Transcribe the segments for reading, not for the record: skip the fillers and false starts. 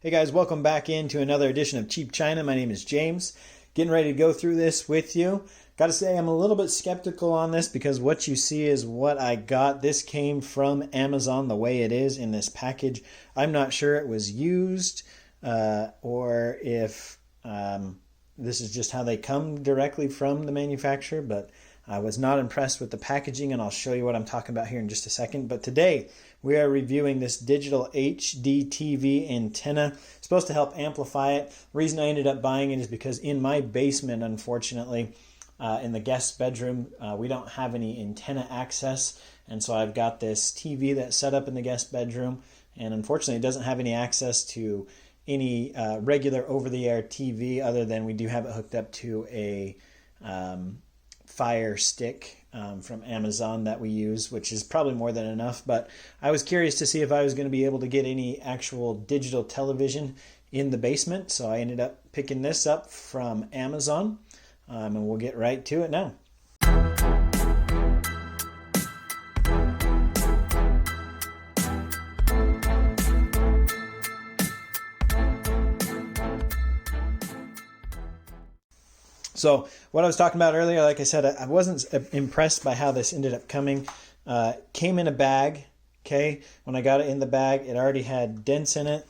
Hey guys, welcome back into another edition of Cheap China. My name is James. Getting ready to go through this with you. Got to say I'm a little bit skeptical on this because what you see is what I got. This came from Amazon the way it is in this package. I'm not sure it was used or if this is just how they come directly from the manufacturer, but I was not impressed with the packaging, and I'll show you what I'm talking about here in just a second. But today we are reviewing this digital HDTV antenna. It's supposed to help amplify it. The reason I ended up buying it is because in my basement, unfortunately, in the guest bedroom, we don't have any antenna access, and so I've got this TV that's set up in the guest bedroom, and unfortunately it doesn't have any access to any regular over-the-air TV other than we do have it hooked up to a Fire Stick from Amazon that we use, which is probably more than enough. But I was curious to see if I was going to be able to get any actual digital television in the basement, so I ended up picking this up from Amazon, and we'll get right to it now. So what I was talking about earlier, like I said, I wasn't impressed by how this ended up coming. Came in a bag, okay? When I got it in the bag, it already had dents in it.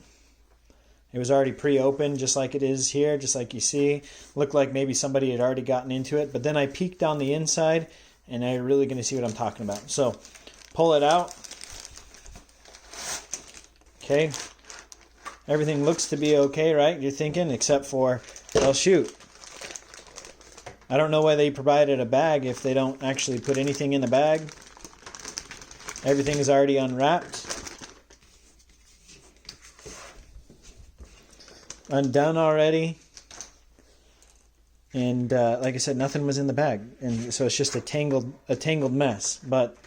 It was already pre-opened, just like it is here, just like you see. Looked like maybe somebody had already gotten into it. But then I peeked on the inside, and now you're really going to see what I'm talking about. So pull it out. Okay. Everything looks to be okay, right? You're thinking, except for, well, shoot. I don't know why they provided a bag if they don't actually put anything in the bag. Everything is already unwrapped. Undone already. And like I said, nothing was in the bag. And so it's just a tangled mess. But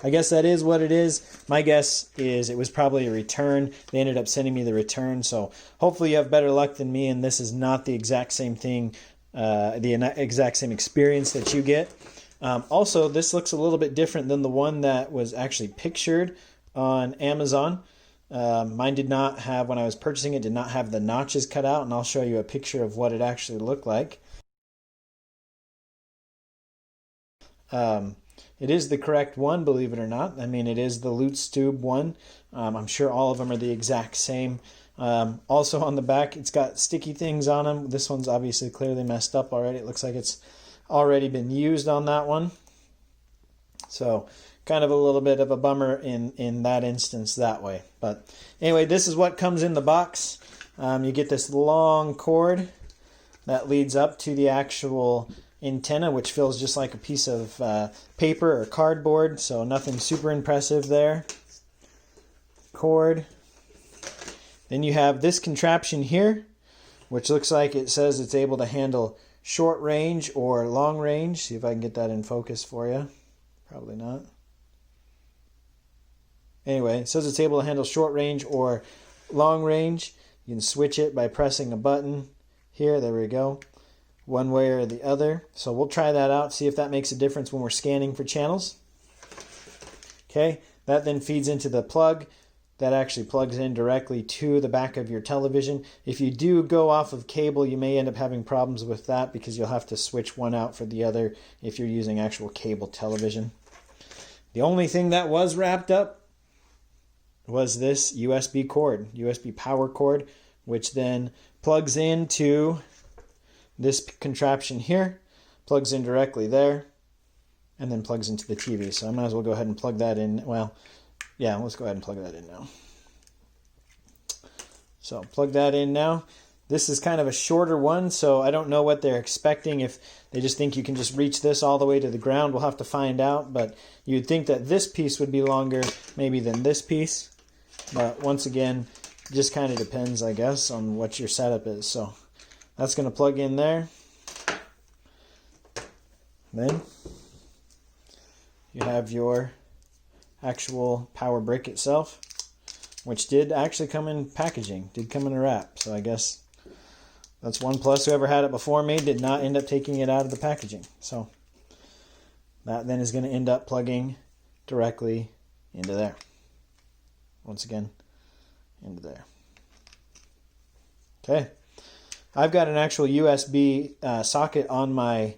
I guess that is what it is. My guess is it was probably a return. They ended up sending me the return. So hopefully you have better luck than me, and this is not the exact same thing. The exact same experience that you get. Also, this looks a little bit different than the one that was actually pictured on Amazon. Mine did not have, when I was purchasing it, did not have the notches cut out, and I'll show you a picture of what it actually looked like. It is the correct one, believe it or not. I mean, it is the Lutz tube one. I'm sure all of them are the exact same. Also on the back, it's got sticky things on them. This one's obviously clearly messed up already. It looks like it's already been used on that one. So kind of a little bit of a bummer in that instance that way. But anyway, this is what comes in the box. You get this long cord that leads up to the actual antenna, which feels just like a piece of paper or cardboard. So nothing super impressive there. Cord. Then you have this contraption here, which looks like it says it's able to handle short range or long range. See if I can get that in focus for you. Probably not. Anyway, it says it's able to handle short range or long range. You can switch it by pressing a button here. There we go. One way or the other. So we'll try that out, see if that makes a difference when we're scanning for channels. Okay, that then feeds into the plug. That actually plugs in directly to the back of your television. If you do go off of cable, you may end up having problems with that because you'll have to switch one out for the other if you're using actual cable television. The only thing that was wrapped up was this USB cord, USB power cord, which then plugs into this contraption here, plugs in directly there, and then plugs into the TV. So I might as well go ahead and plug that in. Well, yeah, let's go ahead and plug that in now. So plug that in now. This is kind of a shorter one, so I don't know what they're expecting. If they just think you can just reach this all the way to the ground, we'll have to find out. But you'd think that this piece would be longer maybe than this piece. But once again, it just kind of depends, I guess, on what your setup is. So that's going to plug in there. Then you have your actual power brick itself, which did actually come in packaging, did come in a wrap. So I guess that's one plus. Whoever had it before me did not end up taking it out of the packaging. So that then is going to end up plugging directly into there. Once again, into there. Okay. I've got an actual USB socket on my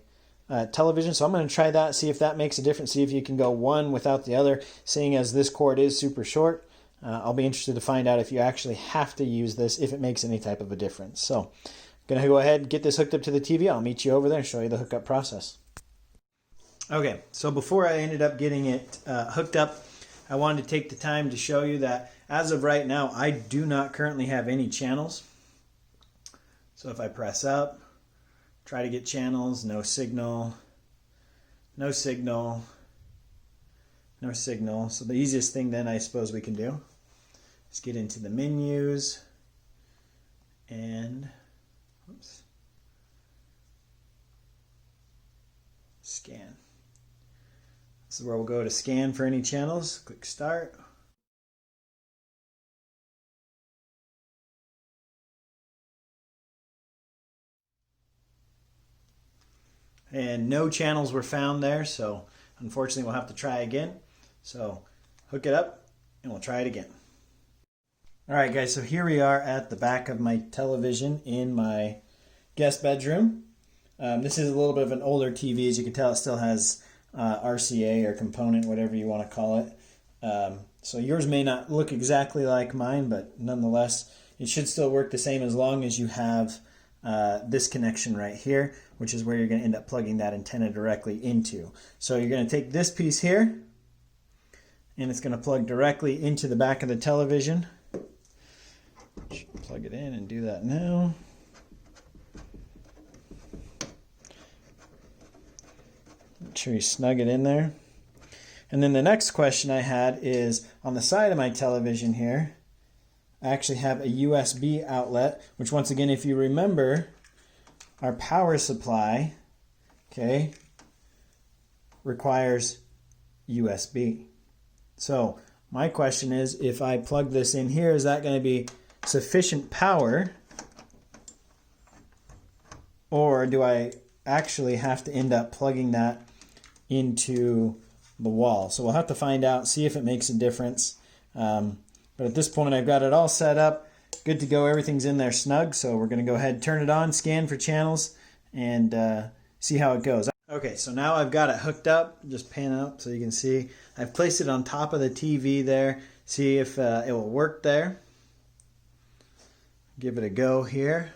television, so I'm going to try that, see if that makes a difference, see if you can go one without the other, seeing as this cord is super short. I'll be interested to find out if you actually have to use this, if it makes any type of a difference. So I'm going to go ahead and get this hooked up to the TV. I'll meet you over there and show you the hookup process. Okay, so before I ended up getting it hooked up, I wanted to take the time to show you that as of right now, I do not currently have any channels. So if I press up, try to get channels, no signal, no signal, no signal. So the easiest thing then I suppose we can do is get into the menus and scan. This is where we'll go to scan for any channels. Click start. And no channels were found there, so unfortunately we'll have to try again. So hook it up and we'll try it again. Alright guys, so here we are at the back of my television in my guest bedroom. This is a little bit of an older TV. As you can tell, it still has RCA or component, whatever you want to call it. So yours may not look exactly like mine, but nonetheless, it should still work the same as long as you have this connection right here, which is where you're going to end up plugging that antenna directly into. So you're going to take this piece here, and it's going to plug directly into the back of the television. Plug it in and do that now. Make sure you snug it in there. And then the next question I had is on the side of my television here, I actually have a USB outlet, which once again, if you remember, our power supply, okay, requires USB. So my question is, if I plug this in here, is that going to be sufficient power, or do I actually have to end up plugging that into the wall? So we'll have to find out, see if it makes a difference. But at this point, I've got it all set up, good to go. Everything's in there snug. So we're going to go ahead and turn it on, scan for channels, and see how it goes. Okay, so now I've got it hooked up. Just pan up so you can see. I've placed it on top of the TV there. See if it will work there. Give it a go here.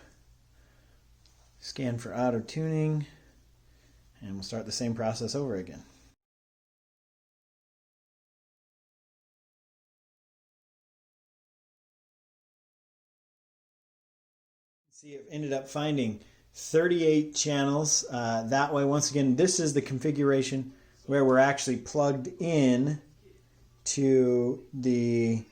Scan for auto tuning, and we'll start the same process over again. See, it ended up finding 38 channels. That way, once again, this is the configuration where we're actually plugged in to the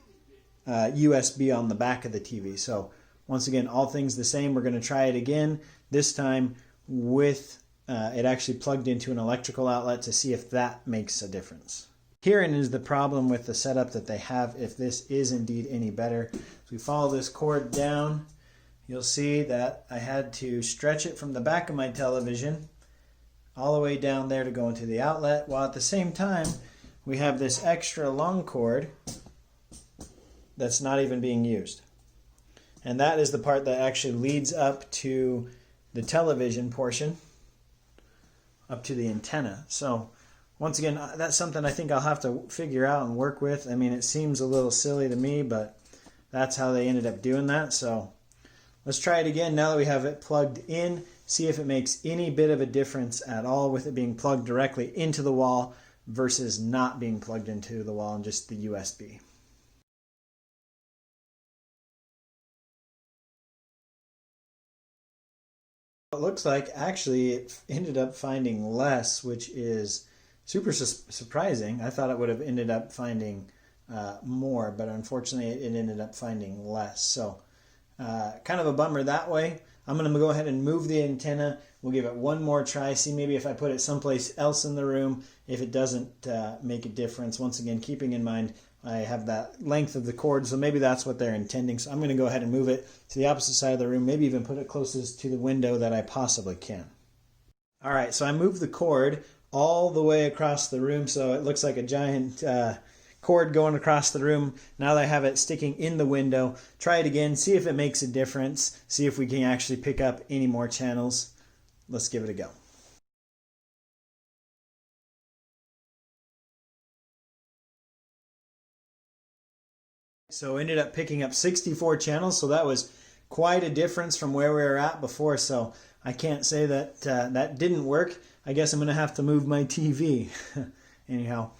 USB on the back of the TV. So once again, all things the same. We're going to try it again, this time with it actually plugged into an electrical outlet to see if that makes a difference. Herein is the problem with the setup that they have, if this is indeed any better. If we follow this cord down, you'll see that I had to stretch it from the back of my television all the way down there to go into the outlet, while at the same time we have this extra long cord that's not even being used. And that is the part that actually leads up to the television portion, up to the antenna. So once again, that's something I think I'll have to figure out and work with. I mean, it seems a little silly to me, but that's how they ended up doing that. So let's try it again now that we have it plugged in, see if it makes any bit of a difference at all with it being plugged directly into the wall versus not being plugged into the wall and just the USB. It looks like actually it ended up finding less, which is super surprising. I thought it would have ended up finding more, but unfortunately it ended up finding less. So kind of a bummer that way. I'm going to go ahead and move the antenna. We'll give it one more try, see maybe if I put it someplace else in the room, if it doesn't make a difference. Once again, keeping in mind I have that length of the cord, so maybe that's what they're intending. So I'm going to go ahead and move it to the opposite side of the room, maybe even put it closest to the window that I possibly can. All right, so I moved the cord all the way across the room, so it looks like a giant cord going across the room. Now that I have it sticking in the window, try it again, see if it makes a difference, see if we can actually pick up any more channels. Let's give it a go. So ended up picking up 64 channels, so that was quite a difference from where we were at before. So I can't say that that didn't work. I guess I'm going to have to move my TV. Anyhow,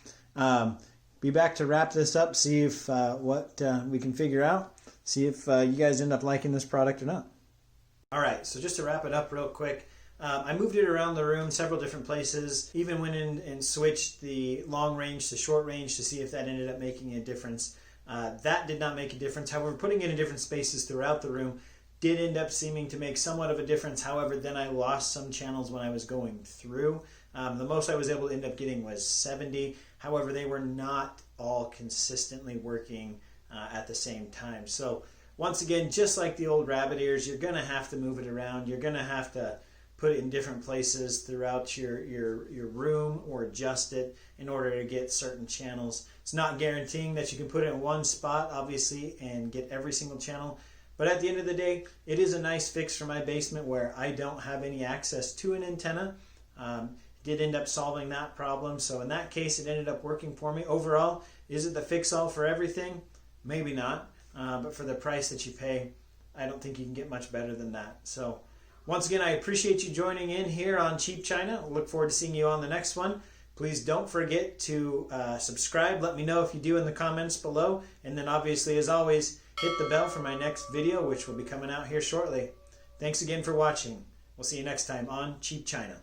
be back to wrap this up, see if what we can figure out, see if you guys end up liking this product or not. All right, so just to wrap it up real quick, I moved it around the room several different places, even went in and switched the long range to short range to see if that ended up making a difference. That did not make a difference. However, putting it in different spaces throughout the room did end up seeming to make somewhat of a difference. However, then I lost some channels when I was going through. The most I was able to end up getting was 70. However, they were not all consistently working at the same time. So once again, just like the old rabbit ears, you're going to have to move it around. You're going to have to put it in different places throughout your room or adjust it in order to get certain channels. It's not guaranteeing that you can put it in one spot, obviously, and get every single channel. But at the end of the day, it is a nice fix for my basement where I don't have any access to an antenna. Did end up solving that problem. So in that case, it ended up working for me. Overall, is it the fix-all for everything? Maybe not. But for the price that you pay, I don't think you can get much better than that. So once again, I appreciate you joining in here on Cheap China. Look forward to seeing you on the next one. Please don't forget to subscribe. Let me know if you do in the comments below. And then obviously, as always, hit the bell for my next video, which will be coming out here shortly. Thanks again for watching. We'll see you next time on Cheap China.